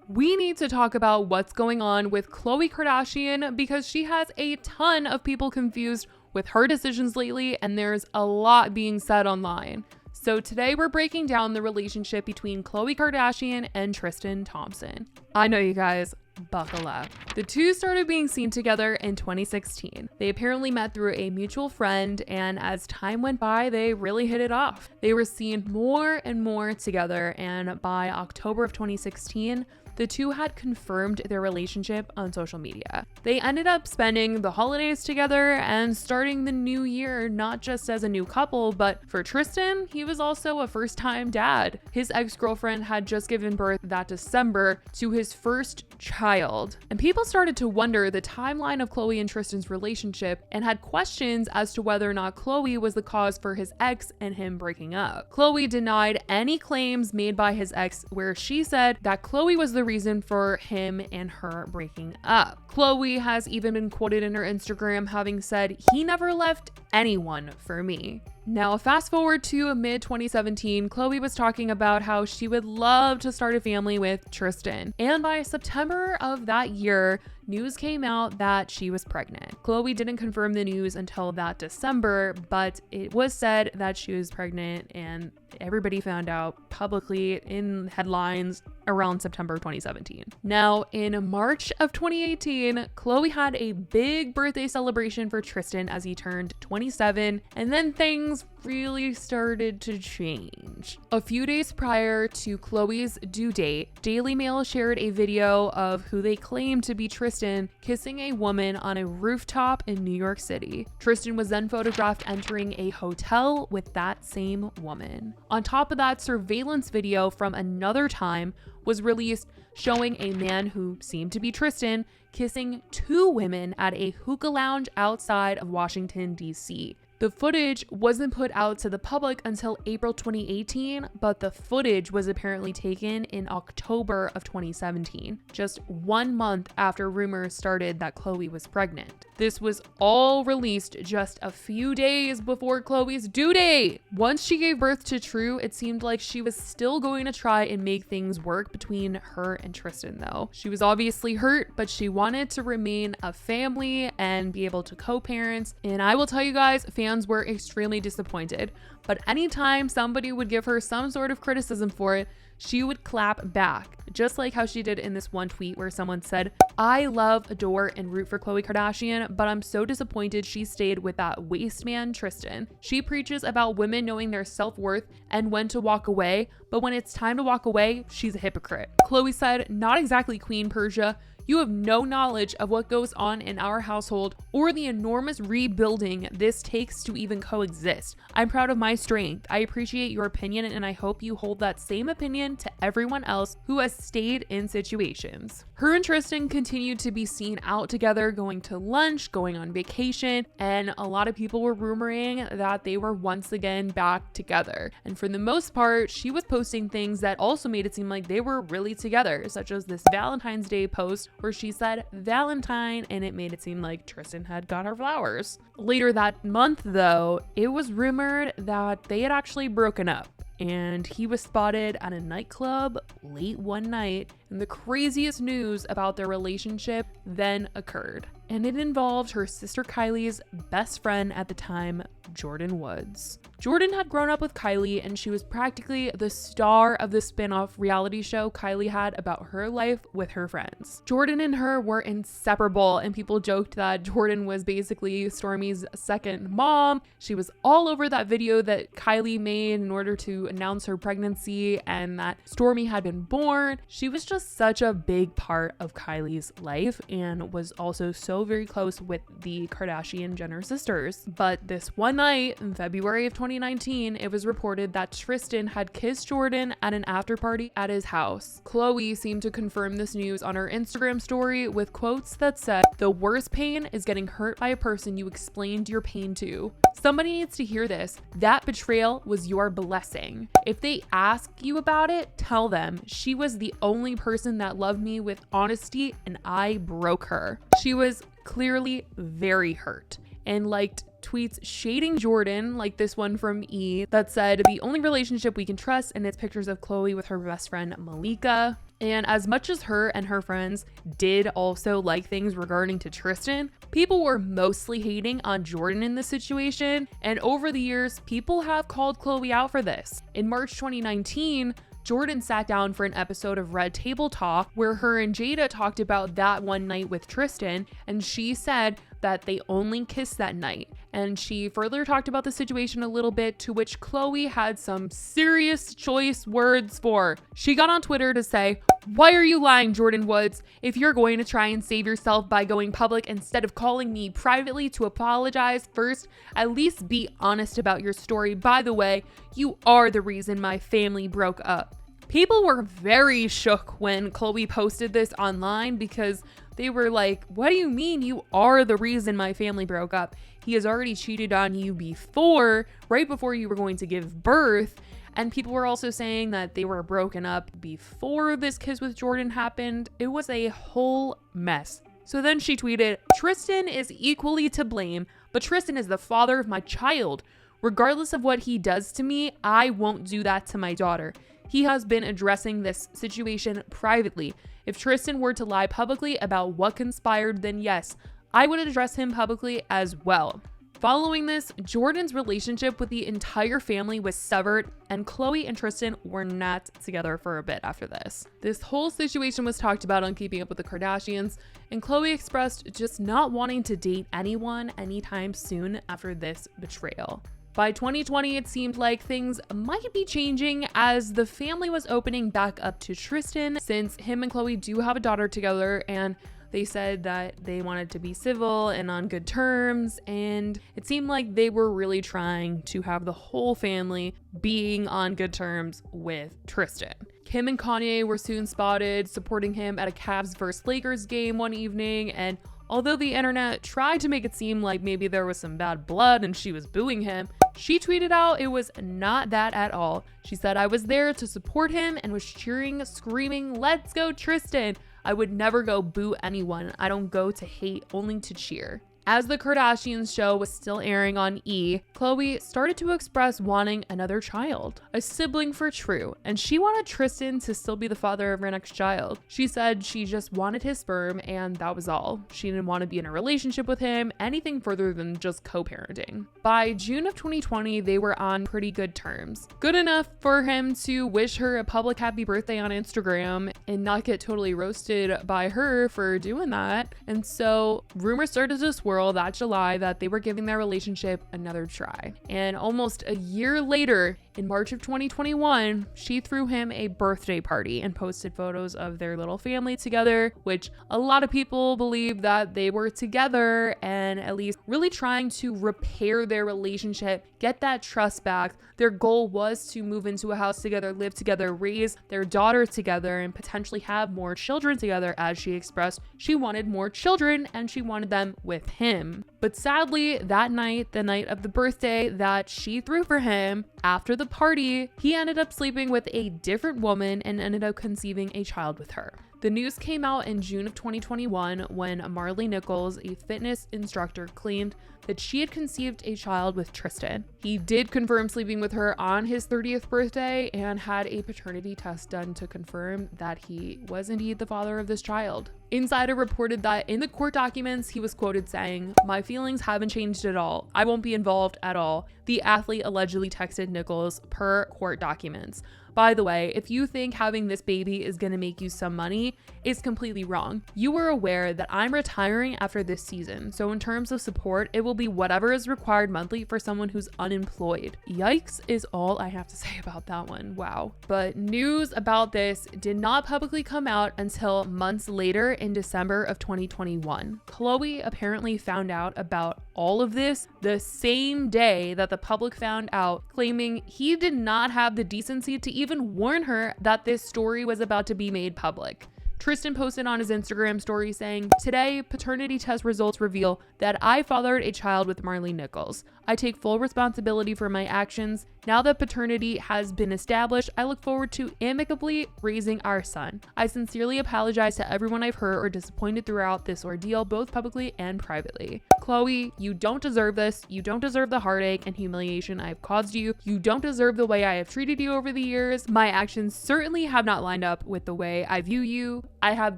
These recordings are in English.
We need to talk about what's going on with Khloe Kardashian because she has a ton of people confused with her decisions lately, and there's a lot being said online. So today we're breaking down the relationship between Khloe Kardashian and Tristan Thompson. I know, you guys, buckle up. The two started being seen together in 2016. They apparently met through a mutual friend, and as time went by, they really hit it off. They were seen more and more together, and by October of 2016, the two had confirmed their relationship on social media. They ended up spending the holidays together and starting the new year not just as a new couple, but for Tristan, he was also a first-time dad. His ex-girlfriend had just given birth that December to his first child. And people started to wonder the timeline of Khloe and Tristan's relationship and had questions as to whether or not Khloe was the cause for his ex and him breaking up. Khloe denied any claims made by his ex, where she said that Khloe was the reason for him and her breaking up. Khloe has even been quoted in her Instagram having said, "He never left anyone for me." Now, fast forward to mid-2017, Khloe was talking about how she would love to start a family with Tristan. And by September of that year, news came out that she was pregnant. Khloe didn't confirm the news until that December, but it was said that she was pregnant, and everybody found out publicly in headlines around September 2017. Now, in March of 2018, Khloe had a big birthday celebration for Tristan as he turned 27, and then things really started to change. A few days prior to Khloe's due date, Daily Mail shared a video of who they claimed to be Tristan kissing a woman on a rooftop in New York City. Tristan was then photographed entering a hotel with that same woman. On top of that, surveillance video from another time was released showing a man who seemed to be Tristan kissing two women at a hookah lounge outside of Washington, D.C. The footage wasn't put out to the public until April 2018, but the footage was apparently taken in October of 2017, just 1 month after rumors started that Khloe was pregnant. This was all released just a few days before Khloe's due date. Once she gave birth to True, it seemed like she was still going to try and make things work between her and Tristan, though. She was obviously hurt, but she wanted to remain a family and be able to co-parent. And I will tell you guys, fans were extremely disappointed, but anytime somebody would give her some sort of criticism for it, she would clap back, just like how she did in this one tweet where someone said, "I love, adore, and root for Khloe Kardashian, but I'm so disappointed she stayed with that waste man Tristan. She preaches about women knowing their self-worth and when to walk away, but when it's time to walk away, she's a hypocrite." Khloe said, "Not exactly Queen Persia. You have no knowledge of what goes on in our household or the enormous rebuilding this takes to even coexist. I'm proud of my strength. I appreciate your opinion, and I hope you hold that same opinion to everyone else who has stayed in situations." Her and Tristan continued to be seen out together, going to lunch, going on vacation, and a lot of people were rumoring that they were once again back together. And for the most part, she was posting things that also made it seem like they were really together, such as this Valentine's Day post where she said Valentine, and it made it seem like Tristan had got her flowers. Later that month, though, it was rumored that they had actually broken up, and he was spotted at a nightclub late one night, and the craziest news about their relationship then occurred. And it involved her sister Kylie's best friend at the time, Jordyn Woods. Jordyn had grown up with Kylie, and she was practically the star of the spin-off reality show Kylie had about her life with her friends. Jordyn and her were inseparable, and people joked that Jordyn was basically Stormi's second mom. She was all over that video that Kylie made in order to announce her pregnancy and that Stormi had been born. She was just such a big part of Kylie's life and was also so very close with the Kardashian Jenner sisters. But this one night in February of 2019, it was reported that Tristan had kissed Jordyn at an after party at his house. Khloe seemed to confirm this news on her Instagram story with quotes that said, "The worst pain is getting hurt by a person you explained your pain to. Somebody needs to hear this. That betrayal was your blessing. If they ask you about it, tell them she was the only person that loved me with honesty, and I broke her." She was clearly very hurt and liked tweets shading Jordyn, like this one from E that said, "The only relationship we can trust," and it's pictures of Khloe with her best friend Malika. And as much as her and her friends did also like things regarding to Tristan, people were mostly hating on Jordan in this situation. And over the years, people have called KHLOE out for this. In March 2019, Jordan sat down for an episode of Red Table Talk where her and Jada talked about that one night with Tristan, and she said that they only kissed that night. And she further talked about the situation a little bit, to which KHLOE had some serious choice words for. She got on Twitter to say, "Why are you lying, Jordan Woods? If you're going to try and save yourself by going public instead of calling me privately to apologize first, at least be honest about your story. By the way, you are the reason my family broke up." People were very shook when KHLOE posted this online because they were like, "What do you mean you are the reason my family broke up? He has already cheated on you before, right before you were going to give birth." And people were also saying that they were broken up before this kiss with Jordan happened. It was a whole mess. So then she tweeted, "Tristan is equally to blame, but Tristan is the father of my child. Regardless of what he does to me, I won't do that to my daughter. He has been addressing this situation privately. If Tristan were to lie publicly about what conspired, then yes, I would address him publicly as well." Following this, Jordan's relationship with the entire family was severed, and KHLOE and Tristan were not together for a bit after this. This whole situation was talked about on Keeping Up with the Kardashians, and KHLOE expressed just not wanting to date anyone anytime soon after this betrayal. By 2020, it seemed like things might be changing as the family was opening back up to Tristan, since him and KHLOE do have a daughter together, and they said that they wanted to be civil and on good terms, and it seemed like they were really trying to have the whole family being on good terms with Tristan. Kim and Kanye were soon spotted supporting him at a Cavs vs Lakers game one evening, and although the internet tried to make it seem like maybe there was some bad blood and she was booing him, she tweeted out it was not that at all. She said, "I was there to support him and was cheering, screaming, 'Let's go Tristan.' I would never go boo anyone. I don't go to hate, only to cheer." As the Kardashians show was still airing on E, KHLOE started to express wanting another child, a sibling for True, and she wanted Tristan to still be the father of her next child. She said she just wanted his sperm and that was all. She didn't want to be in a relationship with him, anything further than just co-parenting. By June of 2020, they were on pretty good terms. Good enough for him to wish her a public happy birthday on Instagram and not get totally roasted by her for doing that. And so rumors started to swirl that July that they were giving their relationship another try. And almost a year later, in March of 2021, she threw him a birthday party and posted photos of their little family together, which a lot of people believe that they were together and at least really trying to repair their relationship, get that trust back. Their goal was to move into a house together, live together, raise their daughter together, and potentially have more children together. As she expressed, she wanted more children and she wanted them with him. But sadly, that night, the night of the birthday that she threw for him, after the party, he ended up sleeping with a different woman and ended up conceiving a child with her. The news came out in June of 2021 when Marley Nichols, a fitness instructor, claimed that she had conceived a child with Tristan. He did confirm sleeping with her on his 30th birthday and had a paternity test done to confirm that he was indeed the father of this child. Insider reported that in the court documents, he was quoted saying, "My feelings haven't changed at all. I won't be involved at all," the athlete allegedly texted Nichols per court documents. By the way, if you think having this baby is going to make you some money, it's completely wrong. You were aware that I'm retiring after this season, so in terms of support, it will be whatever is required monthly for someone who's unemployed. Yikes is all I have to say about that one. Wow. But news about this did not publicly come out until months later in December of 2021. KHLOE apparently found out about all of this the same day that the public found out, claiming he did not have the decency to even warn her that this story was about to be made public. Tristan posted on his Instagram story saying, "Today, paternity test results reveal that I fathered a child with Marley Nichols. I take full responsibility for my actions. Now that paternity has been established, I look forward to amicably raising our son. I sincerely apologize to everyone I've hurt or disappointed throughout this ordeal, both publicly and privately. Khloe, you don't deserve this. You don't deserve the heartache and humiliation I've caused you. You don't deserve the way I have treated you over the years. My actions certainly have not lined up with the way I view you. I have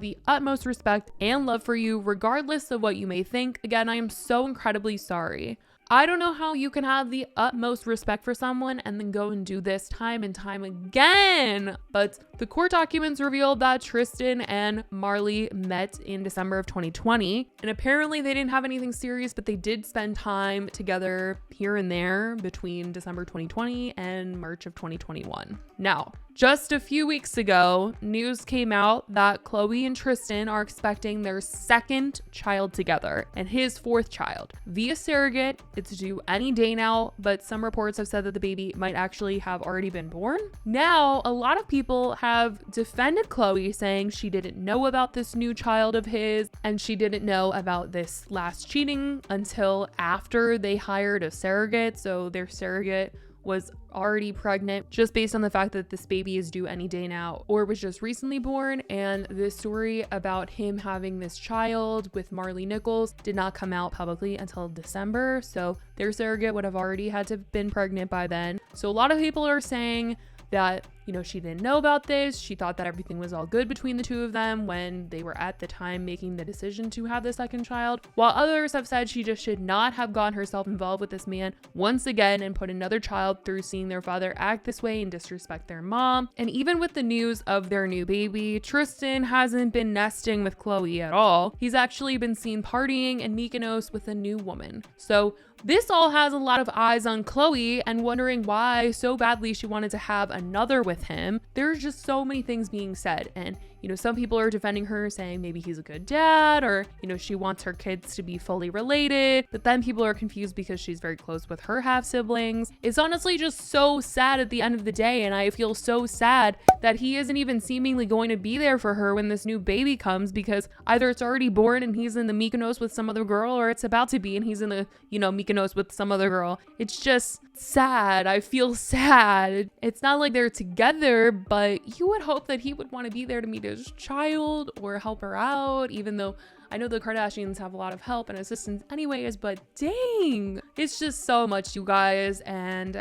the utmost respect and love for you, regardless of what you may think. Again, I am so incredibly sorry. I don't know how you can have the utmost respect for someone and then go and do this time and time again. But the court documents revealed that Tristan and Marley met in December of 2020. And apparently they didn't have anything serious, but they did spend time together here and there between December 2020 and March of 2021. Now, just a few weeks ago, news came out that Khloe and Tristan are expecting their second child together and his fourth child via surrogate. It's due any day now, but some reports have said that the baby might actually have already been born. Now, a lot of people have defended Khloe, saying she didn't know about this new child of his and she didn't know about this last cheating until after they hired a surrogate. So their surrogate was already pregnant, just based on the fact that this baby is due any day now or was just recently born. And this story about him having this child with Marley Nichols did not come out publicly until December, so their surrogate would have already had to have been pregnant by then. So a lot of people are saying that, you know, she didn't know about this. She thought that everything was all good between the two of them when they were at the time making the decision to have the second child, while others have said she just should not have gotten herself involved with this man once again and put another child through seeing their father act this way and disrespect their mom. And even with the news of their new baby, Tristan hasn't been nesting with Khloe at all. He's actually been seen partying in Mykonos with a new woman. So this all has a lot of eyes on Khloe and wondering why so badly she wanted to have another with him. There's just so many things being said, and you know, some people are defending her, saying maybe he's a good dad, or you know, she wants her kids to be fully related, but then people are confused because she's very close with her half siblings. It's honestly just so sad at the end of the day, and I feel so sad that he isn't even seemingly going to be there for her when this new baby comes, because either it's already born and he's in the Mykonos with some other girl, or it's about to be and he's in the, you know, Mykonos with some other girl. It's just sad. I feel sad. It's not like they're together, but you would hope that he would want to be there to meet his child or help her out, even though I know the Kardashians have a lot of help and assistance anyways, but dang, it's just so much, you guys. And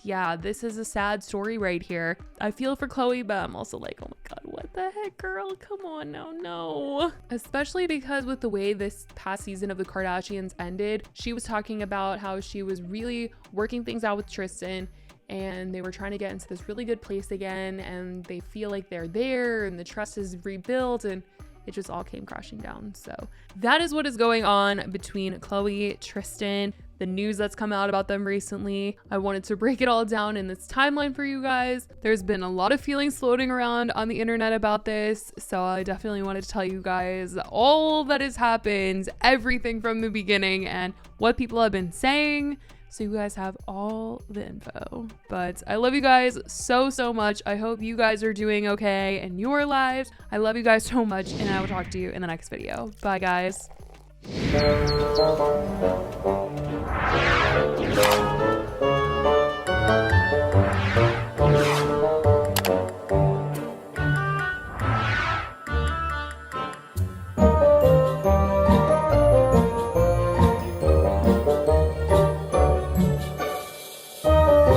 yeah, this is a sad story right here. I feel for Khloe, but I'm also like, oh my God, what the heck, girl? Come on now, no. Especially because with the way this past season of the Kardashians ended, she was talking about how she was really working things out with Tristan and they were trying to get into this really good place again, and they feel like they're there and the trust is rebuilt, and it just all came crashing down. So that is what is going on between Khloe, Tristan, the news that's come out about them recently. I wanted to break it all down in this timeline for you guys. There's been a lot of feelings floating around on the internet about this, so I definitely wanted to tell you guys all that has happened, everything from the beginning and what people have been saying, so you guys have all the info. But I love you guys so much. I hope you guys are doing okay in your lives. I love you guys so much, and I will talk to you in the next video. Bye, guys.